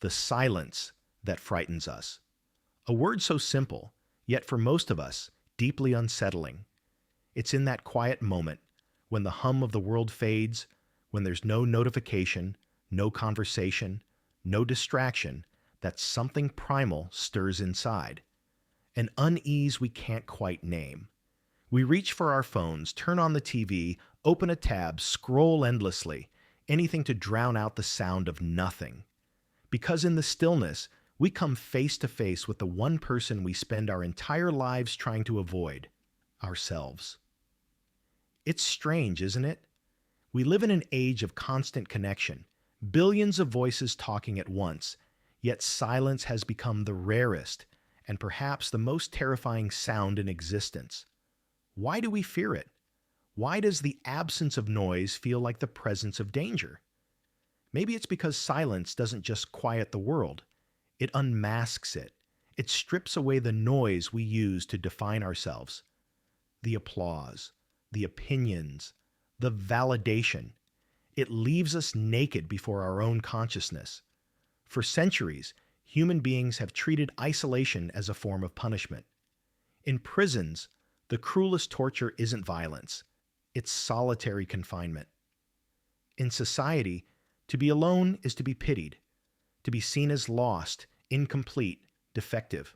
the silence that frightens us. A word so simple, yet for most of us, deeply unsettling. It's in that quiet moment, when the hum of the world fades, when there's no notification, no conversation, no distraction, that something primal stirs inside. An unease we can't quite name. We reach for our phones, turn on the TV, open a tab, scroll endlessly, anything to drown out the sound of nothing. Because in the stillness, we come face to face with the one person we spend our entire lives trying to avoid, ourselves. It's strange, isn't it? We live in an age of constant connection, billions of voices talking at once, yet silence has become the rarest and perhaps the most terrifying sound in existence. Why do we fear it? Why does the absence of noise feel like the presence of danger? Maybe it's because silence doesn't just quiet the world. It unmasks it. It strips away the noise we use to define ourselves. The applause, the opinions, the validation. It leaves us naked before our own consciousness. For centuries, human beings have treated isolation as a form of punishment. In prisons, the cruelest torture isn't violence. It's solitary confinement. In society, to be alone is to be pitied, to be seen as lost, incomplete, defective.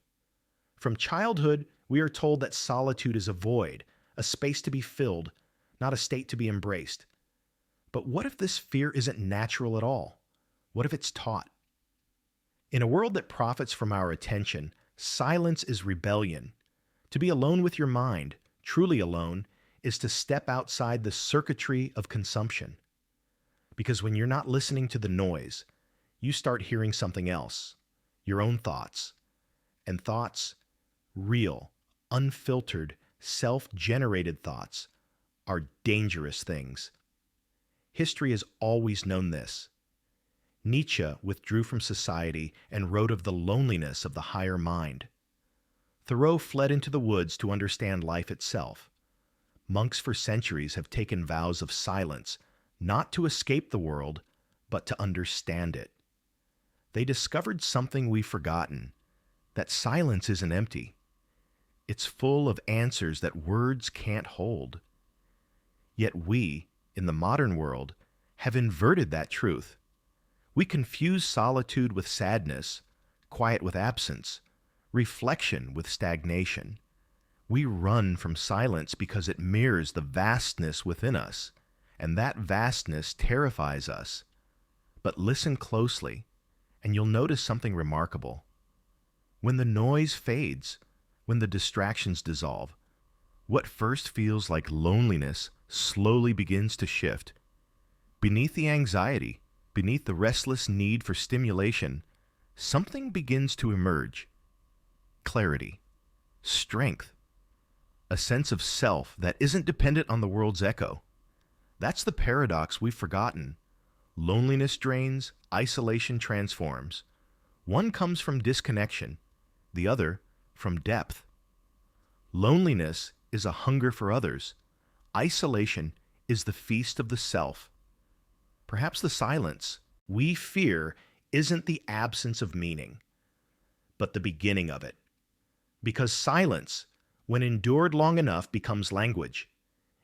From childhood, we are told that solitude is a void, a space to be filled, not a state to be embraced. But what if this fear isn't natural at all? What if it's taught? In a world that profits from our attention, silence is rebellion. To be alone with your mind, truly alone, is to step outside the circuitry of consumption. Because when you're not listening to the noise, you start hearing something else, your own thoughts. And thoughts, real, unfiltered, self-generated thoughts, are dangerous things. History has always known this. Nietzsche withdrew from society and wrote of the loneliness of the higher mind. Thoreau fled into the woods to understand life itself. Monks for centuries have taken vows of silence, not to escape the world, but to understand it. They discovered something we've forgotten, that silence isn't empty. It's full of answers that words can't hold. Yet we, in the modern world, have inverted that truth. We confuse solitude with sadness, quiet with absence, reflection with stagnation. We run from silence because it mirrors the vastness within us, and that vastness terrifies us. But listen closely, and you'll notice something remarkable. When the noise fades, when the distractions dissolve, what first feels like loneliness slowly begins to shift. Beneath the anxiety, beneath the restless need for stimulation, something begins to emerge. Clarity, strength, a sense of self that isn't dependent on the world's echo. That's the paradox we've forgotten. Loneliness drains, isolation transforms. One comes from disconnection, the other from depth. Loneliness is a hunger for others. Isolation is the feast of the self. Perhaps the silence we fear isn't the absence of meaning, but the beginning of it. Because silence, when endured long enough, becomes language.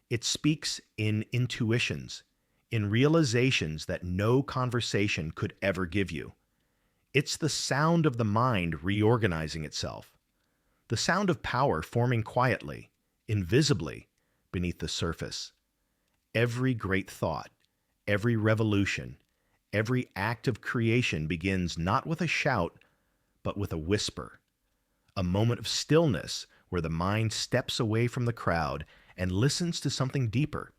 It speaks in intuitions, in realizations that no conversation could ever give you. It's the sound of the mind reorganizing itself, the sound of power forming quietly, invisibly, beneath the surface. Every great thought, every revolution, every act of creation begins not with a shout, but with a whisper, a moment of stillness where the mind steps away from the crowd and listens to something deeper.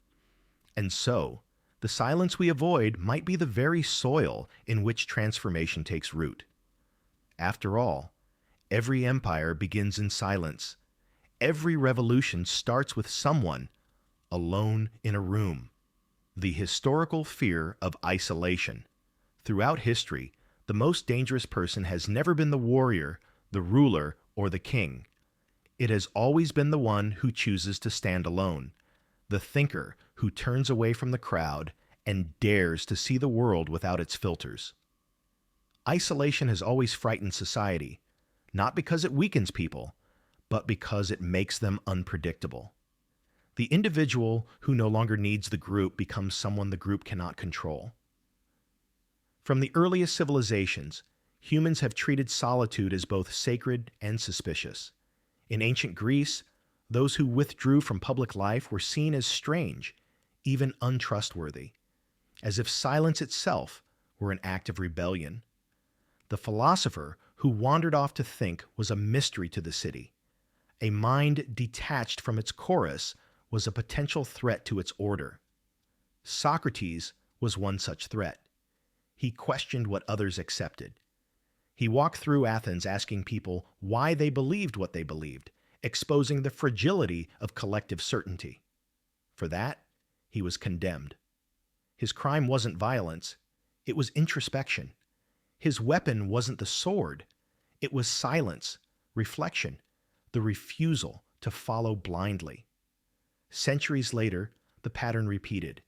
And so, the silence we avoid might be the very soil in which transformation takes root. After all, every empire begins in silence. Every revolution starts with someone alone in a room. The historical fear of isolation. Throughout history, the most dangerous person has never been the warrior, the ruler, or the king. It has always been the one who chooses to stand alone, the thinker who turns away from the crowd and dares to see the world without its filters. Isolation has always frightened society, not because it weakens people, but because it makes them unpredictable. The individual who no longer needs the group becomes someone the group cannot control. From the earliest civilizations, humans have treated solitude as both sacred and suspicious. In ancient Greece, those who withdrew from public life were seen as strange, even untrustworthy, as if silence itself were an act of rebellion. The philosopher who wandered off to think was a mystery to the city. A mind detached from its chorus was a potential threat to its order. Socrates was one such threat. He questioned what others accepted. He walked through Athens asking people why they believed what they believed, exposing the fragility of collective certainty. For that, he was condemned. His crime wasn't violence, it was introspection. His weapon wasn't the sword, it was silence, reflection, the refusal to follow blindly. Centuries later, the pattern repeated.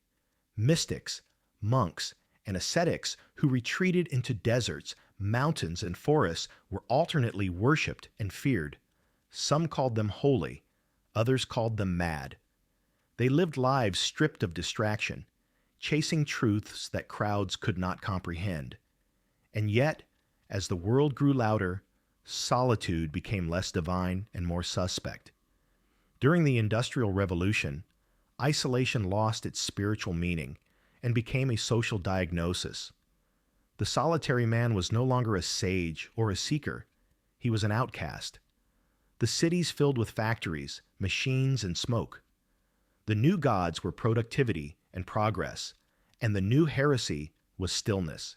Mystics, monks, and ascetics who retreated into deserts, mountains, and forests were alternately worshipped and feared. Some called them holy, others called them mad. They lived lives stripped of distraction, chasing truths that crowds could not comprehend. And yet, as the world grew louder, solitude became less divine and more suspect. During the Industrial Revolution, isolation lost its spiritual meaning and became a social diagnosis. The solitary man was no longer a sage or a seeker. He was an outcast. The cities filled with factories, machines, and smoke. The new gods were productivity and progress, and the new heresy was stillness.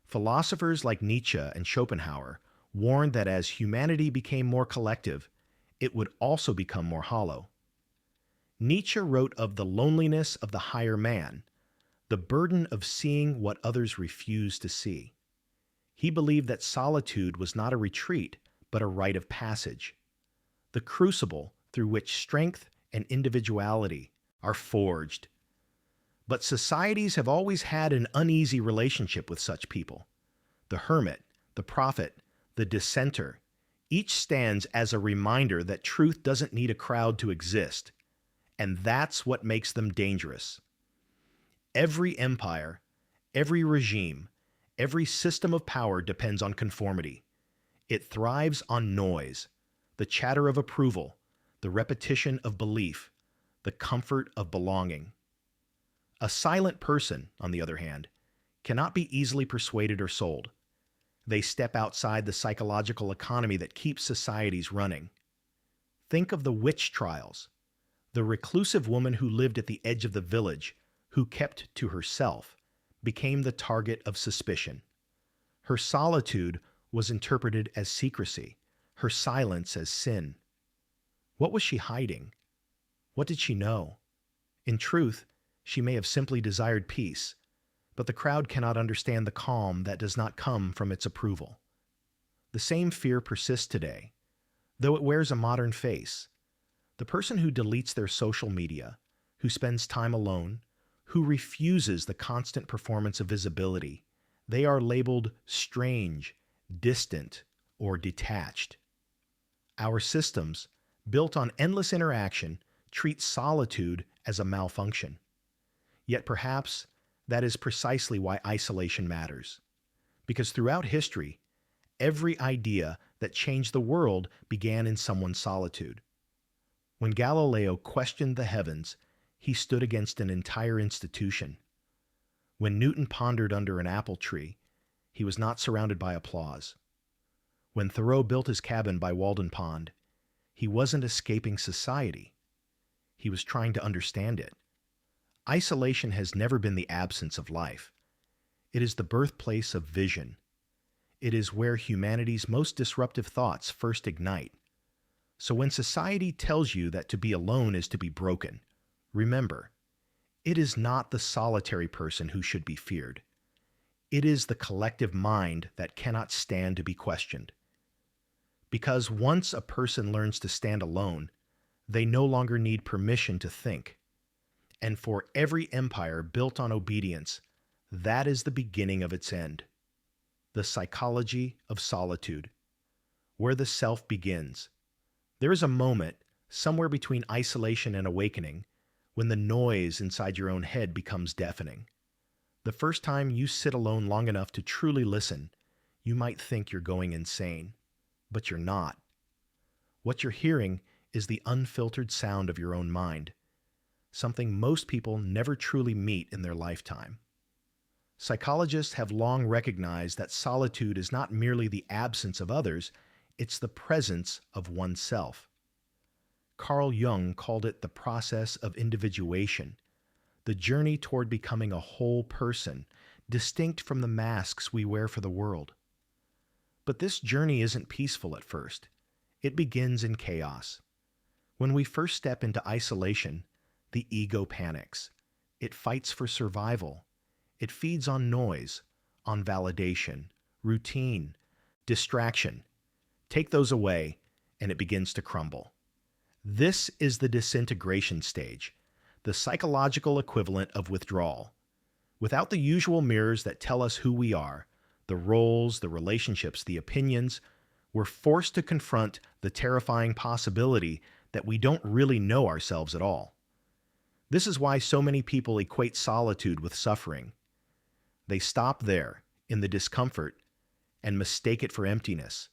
Philosophers like Nietzsche and Schopenhauer warned that as humanity became more collective, it would also become more hollow. Nietzsche wrote of the loneliness of the higher man, the burden of seeing what others refuse to see. He believed that solitude was not a retreat, but a rite of passage, the crucible through which strength and individuality are forged. But societies have always had an uneasy relationship with such people. The hermit, the prophet, the dissenter, each stands as a reminder that truth doesn't need a crowd to exist, and that's what makes them dangerous. Every empire, every regime, every system of power depends on conformity. It thrives on noise, the chatter of approval, the repetition of belief, the comfort of belonging. A silent person, on the other hand, cannot be easily persuaded or sold. They step outside the psychological economy that keeps societies running. Think of the witch trials. The reclusive woman who lived at the edge of the village, who kept to herself, became the target of suspicion. Her solitude was interpreted as secrecy, her silence as sin. What was she hiding? What did she know? In truth, she may have simply desired peace, but the crowd cannot understand the calm that does not come from its approval. The same fear persists today, though it wears a modern face. The person who deletes their social media, who spends time alone, who refuses the constant performance of visibility, they are labeled strange, distant, or detached. Our systems, built on endless interaction, treat solitude as a malfunction. Yet perhaps that is precisely why isolation matters. Because throughout history, every idea that changed the world began in someone's solitude. When Galileo questioned the heavens, he stood against an entire institution. When Newton pondered under an apple tree, he was not surrounded by applause. When Thoreau built his cabin by Walden Pond, he wasn't escaping society. He was trying to understand it. Isolation has never been the absence of life. It is the birthplace of vision. It is where humanity's most disruptive thoughts first ignite. So when society tells you that to be alone is to be broken, remember, it is not the solitary person who should be feared. It is the collective mind that cannot stand to be questioned. Because once a person learns to stand alone, they no longer need permission to think. And for every empire built on obedience, that is the beginning of its end. The Psychology of Solitude, where the self begins. There is a moment, somewhere between isolation and awakening, when the noise inside your own head becomes deafening. The first time you sit alone long enough to truly listen, you might think you're going insane, but you're not. What you're hearing is the unfiltered sound of your own mind, something most people never truly meet in their lifetime. Psychologists have long recognized that solitude is not merely the absence of others, it's the presence of oneself. Carl Jung called it the process of individuation, the journey toward becoming a whole person, distinct from the masks we wear for the world. But this journey isn't peaceful at first. It begins in chaos. When we first step into isolation, the ego panics. It fights for survival. It feeds on noise, on validation, routine, distraction. Take those away, and it begins to crumble. This is the disintegration stage, the psychological equivalent of withdrawal. Without the usual mirrors that tell us who we are, the roles, the relationships, the opinions, we're forced to confront the terrifying possibility that we don't really know ourselves at all. This is why so many people equate solitude with suffering. They stop there, in the discomfort, and mistake it for emptiness.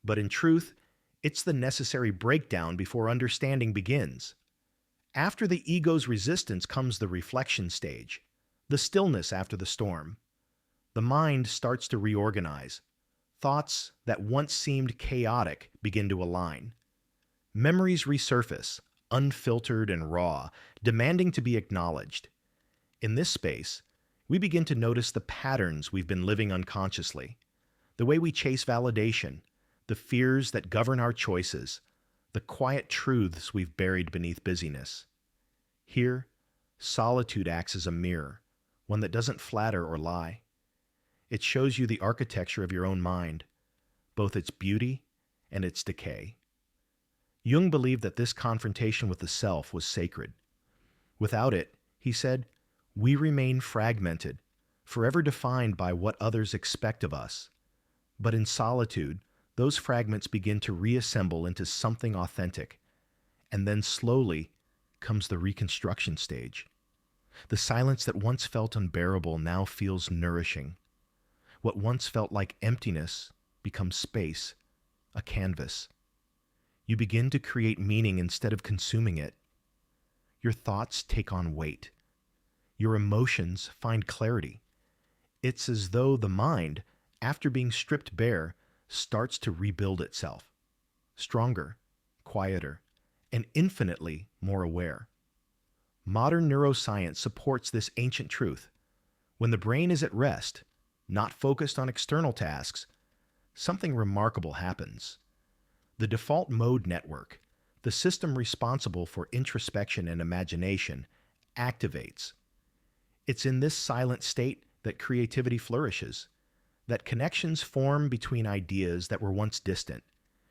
But in truth, it's the necessary breakdown before understanding begins. After the ego's resistance comes the reflection stage, the stillness after the storm. The mind starts to reorganize. Thoughts that once seemed chaotic begin to align. Memories resurface, unfiltered and raw, demanding to be acknowledged. In this space, we begin to notice the patterns we've been living unconsciously, the way we chase validation, the fears that govern our choices, the quiet truths we've buried beneath busyness. Here, solitude acts as a mirror, one that doesn't flatter or lie. It shows you the architecture of your own mind, both its beauty and its decay. Jung believed that this confrontation with the self was sacred. Without it, he said, we remain fragmented, forever defined by what others expect of us. But in solitude, those fragments begin to reassemble into something authentic, and then slowly comes the reconstruction stage. The silence that once felt unbearable now feels nourishing. What once felt like emptiness becomes space, a canvas. You begin to create meaning instead of consuming it. Your thoughts take on weight. Your emotions find clarity. It's as though the mind, after being stripped bare, starts to rebuild itself. Stronger, quieter, and infinitely more aware. Modern neuroscience supports this ancient truth. When the brain is at rest, not focused on external tasks, something remarkable happens. The default mode network, the system responsible for introspection and imagination, activates. It's in this silent state that creativity flourishes, that connections form between ideas that were once distant.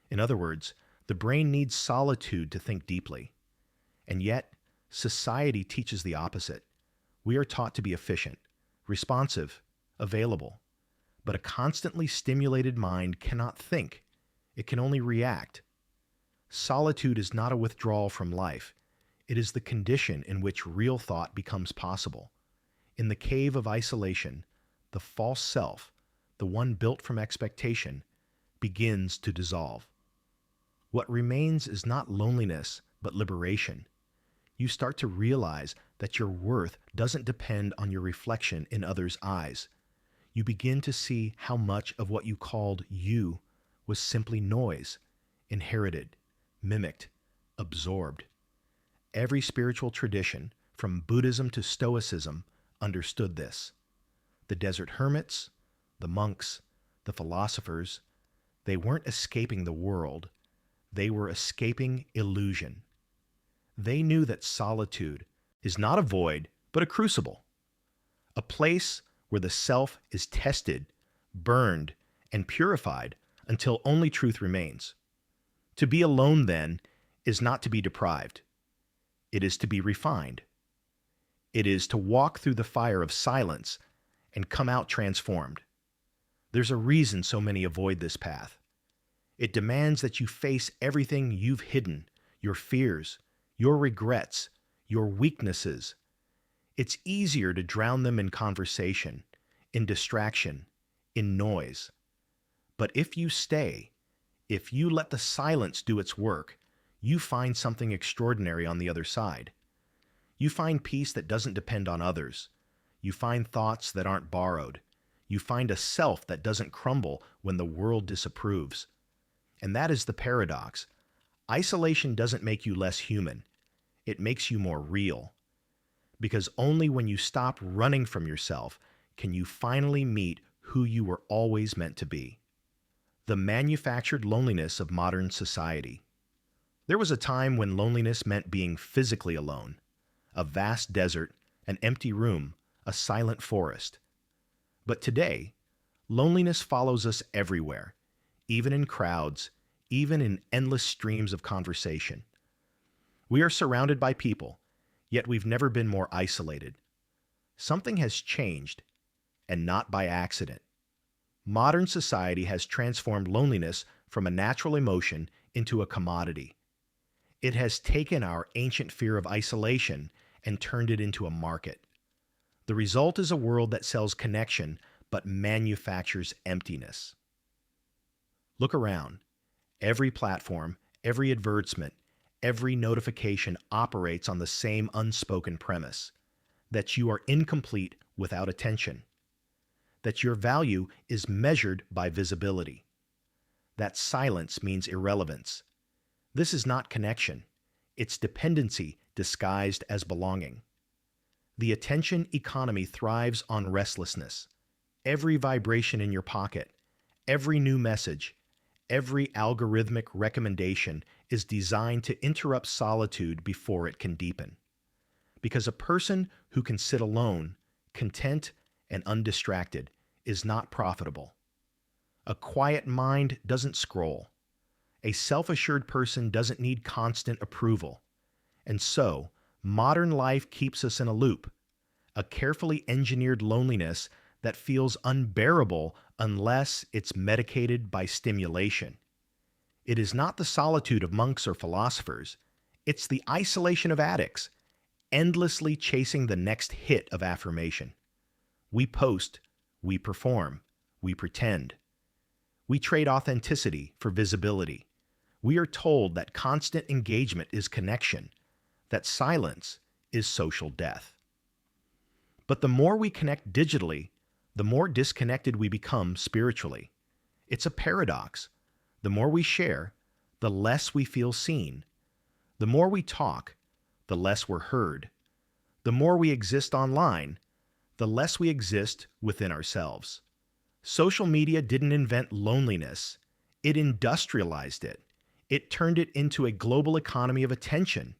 In other words, the brain needs solitude to think deeply. And yet, society teaches the opposite. We are taught to be efficient, responsive, available. But a constantly stimulated mind cannot think. It can only react. Solitude is not a withdrawal from life. It is the condition in which real thought becomes possible. In the cave of isolation, the false self, the one built from expectation, begins to dissolve. What remains is not loneliness, but liberation. You start to realize that your worth doesn't depend on your reflection in others' eyes. You begin to see how much of what you called you was simply noise, inherited, mimicked, absorbed. Every spiritual tradition, from Buddhism to Stoicism, understood this. The desert hermits, the monks, the philosophers, they weren't escaping the world. They were escaping illusion. They knew that solitude is not a void, but a crucible, a place where the self is tested, burned, and purified until only truth remains. To be alone, then, is not to be deprived. It is to be refined. It is to walk through the fire of silence and come out transformed. There's a reason so many avoid this path. It demands that you face everything you've hidden, your fears, your regrets, your weaknesses. It's easier to drown them in conversation, in distraction, in noise. But if you stay, if you let the silence do its work, you find something extraordinary on the other side. You find peace that doesn't depend on others. You find thoughts that aren't borrowed. You find a self that doesn't crumble when the world disapproves. And that is the paradox. Isolation doesn't make you less human. It makes you more real. Because only when you stop running from yourself can you finally meet who you were always meant to be. The manufactured loneliness of modern society. There was a time when loneliness meant being physically alone. A vast desert, an empty room, a silent forest. But today, loneliness follows us everywhere, even in crowds, even in endless streams of conversation. We are surrounded by people, yet we've never been more isolated. Something has changed, and not by accident. Modern society has transformed loneliness from a natural emotion into a commodity. It has taken our ancient fear of isolation and turned it into a market. The result is a world that sells connection but manufactures emptiness. Look around. Every platform, every advertisement, every notification operates on the same unspoken premise: that you are incomplete without attention, that your value is measured by visibility, that silence means irrelevance. This is not connection. It's dependency disguised as belonging. The attention economy thrives on restlessness. Every vibration in your pocket, every new message, every algorithmic recommendation is designed to interrupt solitude before it can deepen. Because a person who can sit alone, content, and undistracted is not profitable. A quiet mind doesn't scroll. A self-assured person doesn't need constant approval. And so, modern life keeps us in a loop, a carefully engineered loneliness that feels unbearable unless it's medicated by stimulation. It is not the solitude of monks or philosophers. It's the isolation of addicts, endlessly chasing the next hit of affirmation. We post, we perform, we pretend. We trade authenticity for visibility. We are told that constant engagement is connection, that silence is social death. But the more we connect digitally, the more disconnected we become spiritually. It's a paradox. The more we share, the less we feel seen. The more we talk, the less we're heard. The more we exist online, the less we exist within ourselves. Social media didn't invent loneliness. It industrialized it. It turned it into a global economy of attention,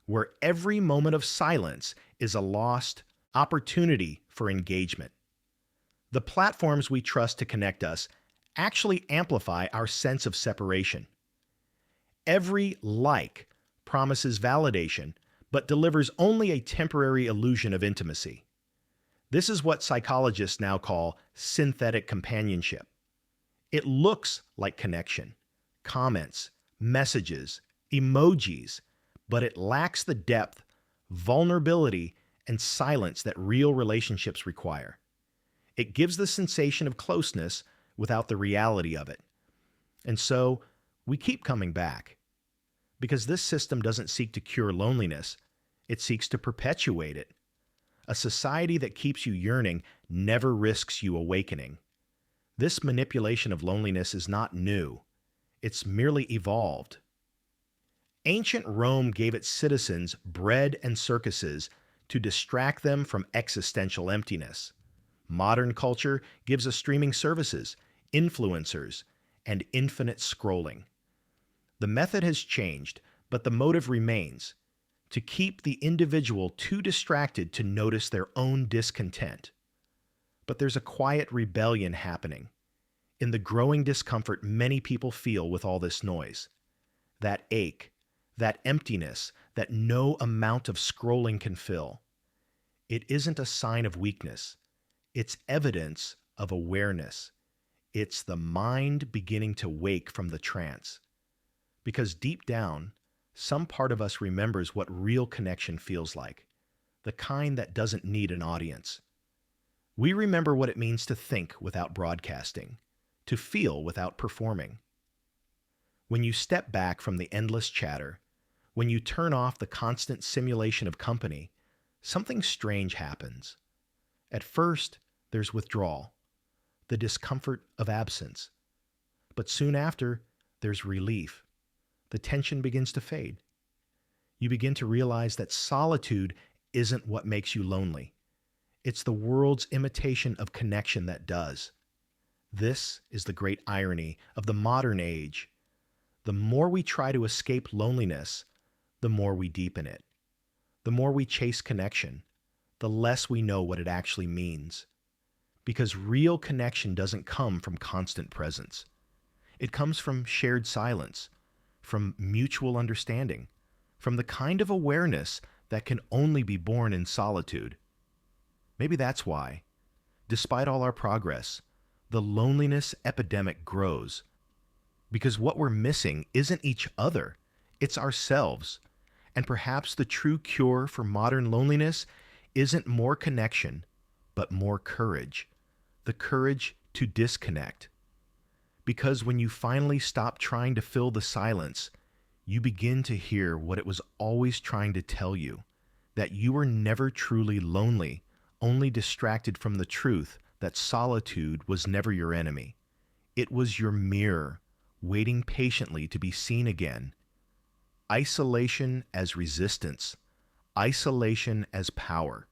where every moment of silence is a lost opportunity for engagement. The platforms we trust to connect us actually amplify our sense of separation. Every like promises validation, but delivers only a temporary illusion of intimacy. This is what psychologists now call synthetic companionship. It looks like connection, comments, messages, emojis, but it lacks the depth, vulnerability, and silence that real relationships require. It gives the sensation of closeness without the reality of it. And so, we keep coming back. Because this system doesn't seek to cure loneliness, it seeks to perpetuate it. A society that keeps you yearning never risks you awakening. This manipulation of loneliness is not new. It's merely evolved. Ancient Rome gave its citizens bread and circuses to distract them from existential emptiness. Modern culture gives us streaming services, influencers, and infinite scrolling. The method has changed, but the motive remains: to keep the individual too distracted to notice their own discontent. But there's a quiet rebellion happening in the growing discomfort many people feel with all this noise. That ache, that emptiness that no amount of scrolling can fill. It isn't a sign of weakness. It's evidence of awareness. It's the mind beginning to wake from the trance. Because deep down, some part of us remembers what real connection feels like, the kind that doesn't need an audience. We remember what it means to think without broadcasting, to feel without performing. When you step back from the endless chatter, when you turn off the constant simulation of company, something strange happens. At first, there's withdrawal, the discomfort of absence. But soon after, there's relief. The tension begins to fade. You begin to realize that solitude isn't what makes you lonely. It's the world's imitation of connection that does. This is the great irony of the modern age. The more we try to escape loneliness, the more we deepen it. The more we chase connection, the less we know what it actually means. Because real connection doesn't come from constant presence. It comes from shared silence, from mutual understanding, from the kind of awareness that can only be born in solitude. Maybe that's why, despite all our progress, the loneliness epidemic grows. Because what we're missing isn't each other, it's ourselves. And perhaps the true cure for modern loneliness isn't more connection, but more courage. The courage to disconnect. Because when you finally stop trying to fill the silence, you begin to hear what it was always trying to tell you, that you were never truly lonely, only distracted from the truth that solitude was never your enemy. It was your mirror, waiting patiently to be seen again. Isolation as resistance, isolation as power.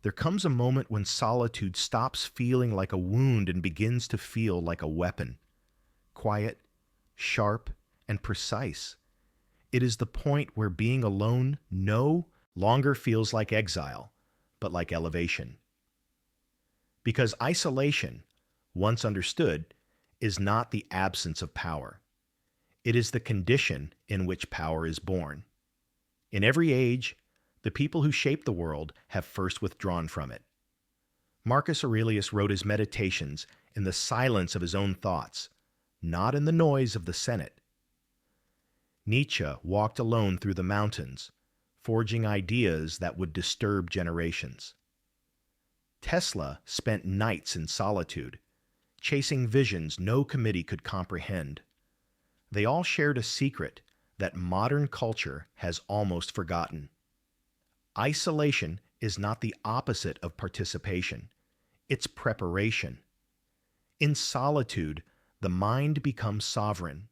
There comes a moment when solitude stops feeling like a wound and begins to feel like a weapon. Quiet, sharp, and precise. It is the point where being alone no longer feels like exile, but like elevation. Because isolation, once understood, is not the absence of power. It is the condition in which power is born. In every age, the people who shape the world have first withdrawn from it. Marcus Aurelius wrote his meditations in the silence of his own thoughts, not in the noise of the Senate. Nietzsche walked alone through the mountains, forging ideas that would disturb generations. Tesla spent nights in solitude, chasing visions no committee could comprehend. They all shared a secret that modern culture has almost forgotten. Isolation is not the opposite of participation. It's preparation. In solitude, the mind becomes sovereign.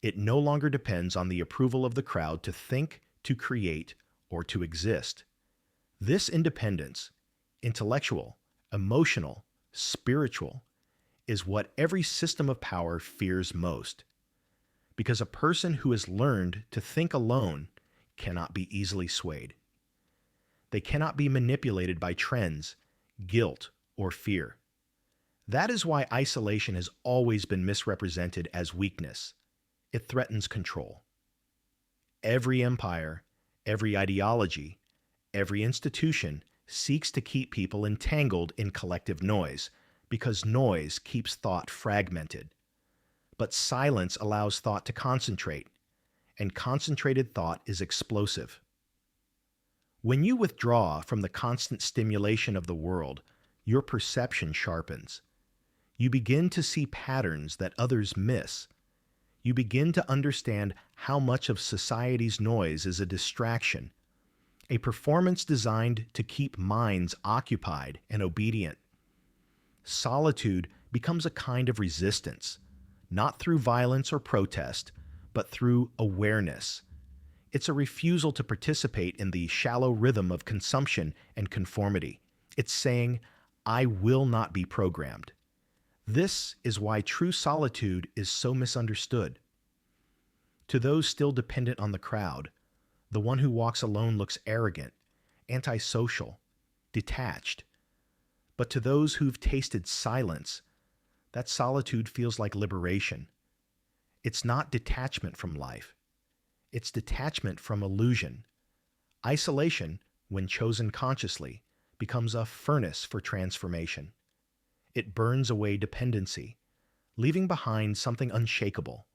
It no longer depends on the approval of the crowd to think, to create, or to exist. This independence, intellectual, emotional, spiritual, is what every system of power fears most. Because a person who has learned to think alone cannot be easily swayed. They cannot be manipulated by trends, guilt, or fear. That is why isolation has always been misrepresented as weakness. It threatens control. Every empire, every ideology, every institution seeks to keep people entangled in collective noise, because noise keeps thought fragmented. But silence allows thought to concentrate, and concentrated thought is explosive. When you withdraw from the constant stimulation of the world, your perception sharpens. You begin to see patterns that others miss. You begin to understand how much of society's noise is a distraction, a performance designed to keep minds occupied and obedient. Solitude becomes a kind of resistance, not through violence or protest, but through awareness. It's a refusal to participate in the shallow rhythm of consumption and conformity. It's saying, I will not be programmed. This is why true solitude is so misunderstood. To those still dependent on the crowd, the one who walks alone looks arrogant, antisocial, detached. But to those who've tasted silence, that solitude feels like liberation. It's not detachment from life. It's detachment from illusion. Isolation, when chosen consciously, becomes a furnace for transformation. It burns away dependency, leaving behind something unshakable: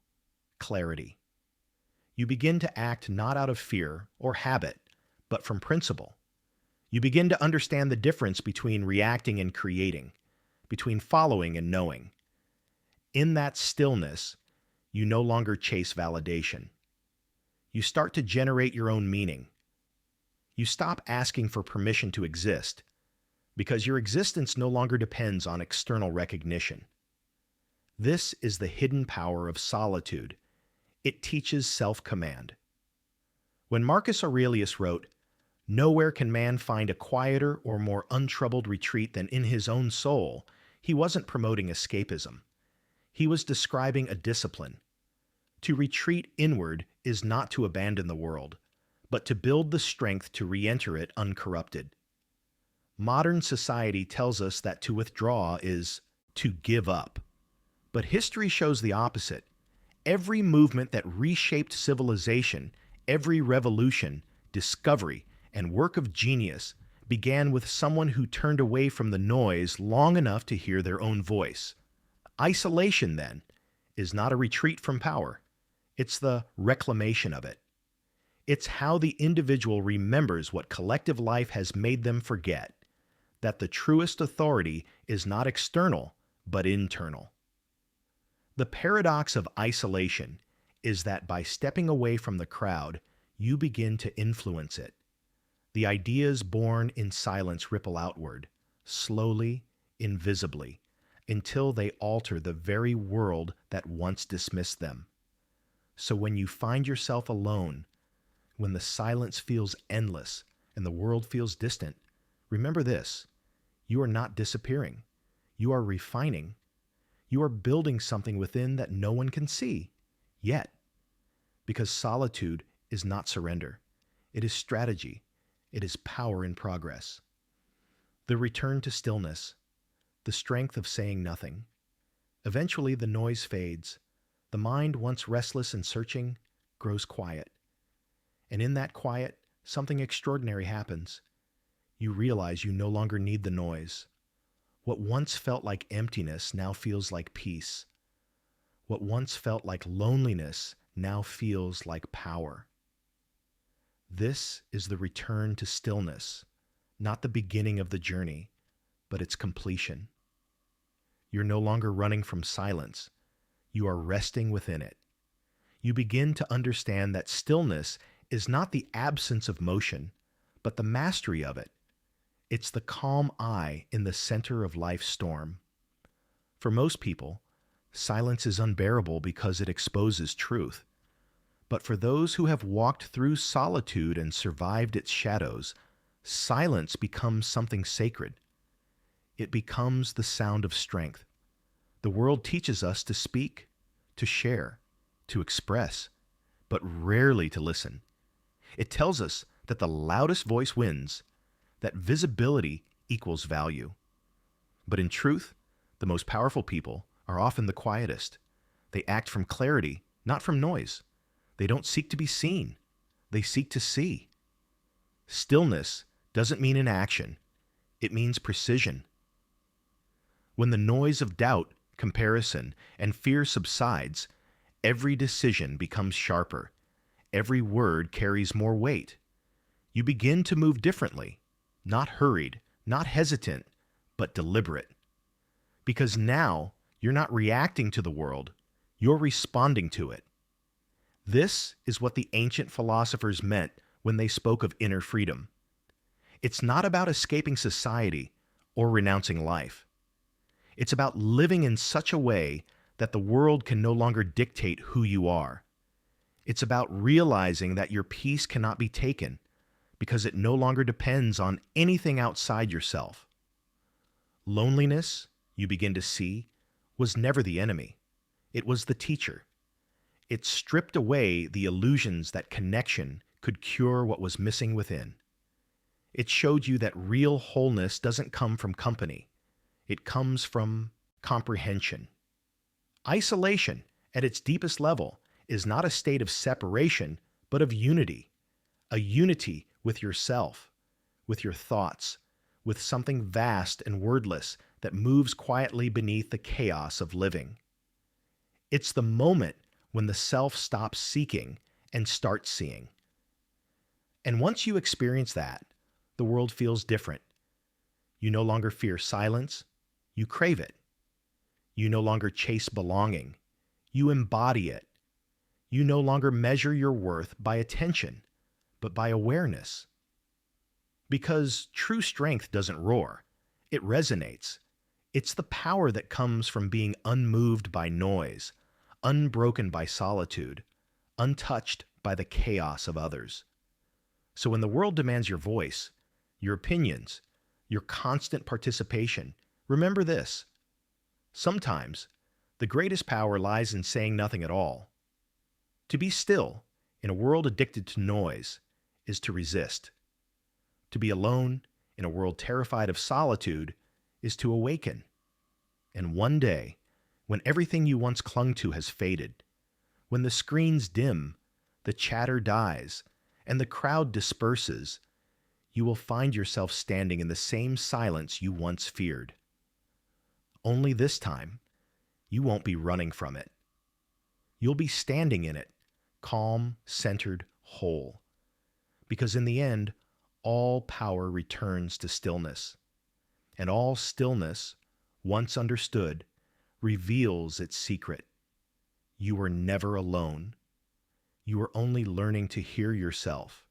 clarity. You begin to act not out of fear or habit, but from principle. You begin to understand the difference between reacting and creating, between following and knowing. In that stillness, you no longer chase validation. You start to generate your own meaning. You stop asking for permission to exist, because your existence no longer depends on external recognition. This is the hidden power of solitude. It teaches self-command. When Marcus Aurelius wrote, "Nowhere can man find a quieter or more untroubled retreat than in his own soul," he wasn't promoting escapism. He was describing a discipline. To retreat inward is not to abandon the world, but to build the strength to re-enter it uncorrupted. Modern society tells us that to withdraw is to give up. But history shows the opposite. Every movement that reshaped civilization, every revolution, discovery, and work of genius began with someone who turned away from the noise long enough to hear their own voice. Isolation, then, is not a retreat from power. It's the reclamation of it. It's how the individual remembers what collective life has made them forget, that the truest authority is not external, but internal. The paradox of isolation is that by stepping away from the crowd, you begin to influence it. The ideas born in silence ripple outward, slowly, invisibly, until they alter the very world that once dismissed them. So when you find yourself alone, when the silence feels endless and the world feels distant, remember this: you are not disappearing. You are refining. You are building something within that no one can see, yet. Because solitude is not surrender. It is strategy. It is power in progress. The return to stillness, the strength of saying nothing. Eventually the noise fades. The mind, once restless and searching, grows quiet. And in that quiet, something extraordinary happens. You realize you no longer need the noise. What once felt like emptiness now feels like peace. What once felt like loneliness now feels like power. This is the return to stillness, not the beginning of the journey, but its completion. You're no longer running from silence. You are resting within it. You begin to understand that stillness is not the absence of motion, but the mastery of it. It's the calm eye in the center of life's storm. For most people, silence is unbearable because it exposes truth. But for those who have walked through solitude and survived its shadows, silence becomes something sacred. It becomes the sound of strength. The world teaches us to speak, to share, to express, but rarely to listen. It tells us that the loudest voice wins, that visibility equals value. But in truth, the most powerful people are often the quietest. They act from clarity, not from noise. They don't seek to be seen. They seek to see. Stillness doesn't mean inaction. It means precision. When the noise of doubt, comparison, and fear subsides, every decision becomes sharper. Every word carries more weight. You begin to move differently, not hurried, not hesitant, but deliberate. Because now you're not reacting to the world, you're responding to it. This is what the ancient philosophers meant when they spoke of inner freedom. It's not about escaping society or renouncing life. It's about living in such a way that the world can no longer dictate who you are. It's about realizing that your peace cannot be taken because it no longer depends on anything outside yourself. Loneliness, you begin to see, was never the enemy. It was the teacher. It stripped away the illusions that connection could cure what was missing within. It showed you that real wholeness doesn't come from company. It comes from comprehension. Isolation, at its deepest level, is not a state of separation, but of unity. A unity with yourself, with your thoughts, with something vast and wordless that moves quietly beneath the chaos of living. It's the moment when the self stops seeking and starts seeing. And once you experience that, the world feels different. You no longer fear silence, you crave it. You no longer chase belonging, you embody it. You no longer measure your worth by attention, but by awareness. Because true strength doesn't roar, it resonates. It's the power that comes from being unmoved by noise, unbroken by solitude, untouched by the chaos of others. So when the world demands your voice, your opinions, your constant participation, remember this. Sometimes, the greatest power lies in saying nothing at all. To be still, in a world addicted to noise, is to resist. To be alone, in a world terrified of solitude, is to awaken. And one day, when everything you once clung to has faded, when the screens dim, the chatter dies, and the crowd disperses, you will find yourself standing in the same silence you once feared. Only this time, you won't be running from it. You'll be standing in it, calm, centered, whole. Because in the end, all power returns to stillness. And all stillness, once understood, reveals its secret. You were never alone. You were only learning to hear yourself.